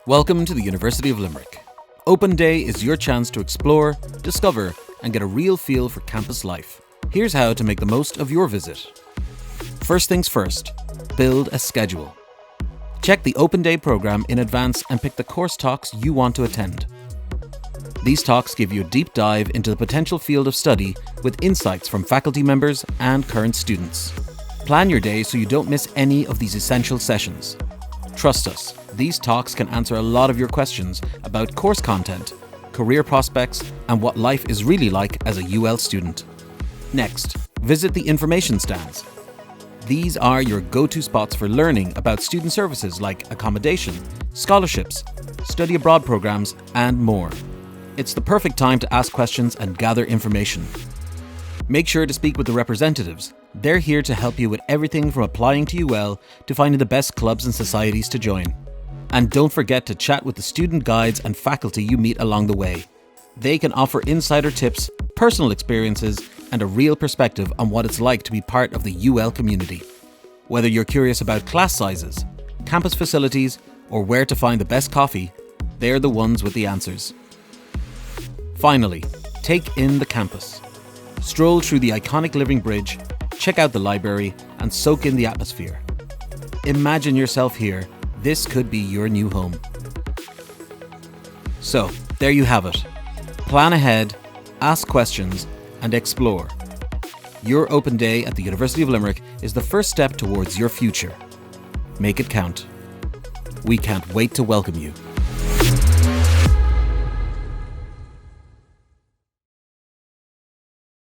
Welcome to the University of Limerick. Open Day is your chance to explore, discover, and get a real feel for campus life. Here's how to make the most of your visit. First things first, build a schedule. Check the Open Day programme in advance and pick the course talks you want to attend. These talks give you a deep dive into the potential field of study with insights from faculty members and current students. Plan your day so you don't miss any of these essential sessions. Trust us, these talks can answer a lot of your questions about course content, career prospects, and what life is really like as a UL student. Next, visit the information stands. These are your go-to spots for learning about student services like accommodation, scholarships, study abroad programs, and more. It's the perfect time to ask questions and gather information. Make sure to speak with the representatives. They're here to help you with everything from applying to UL to finding the best clubs and societies to join. And don't forget to chat with the student guides and faculty you meet along the way. They can offer insider tips, personal experiences, and a real perspective on what it's like to be part of the UL community. Whether you're curious about class sizes, campus facilities, or where to find the best coffee, they're the ones with the answers. Finally, take in the campus. Stroll through the iconic Living Bridge, check out the library, and soak in the atmosphere. Imagine yourself here. This could be your new home. So, there you have it. Plan ahead, ask questions, and explore. Your Open Day at the University of Limerick is the first step towards your future. Make it count. We can't wait to welcome you.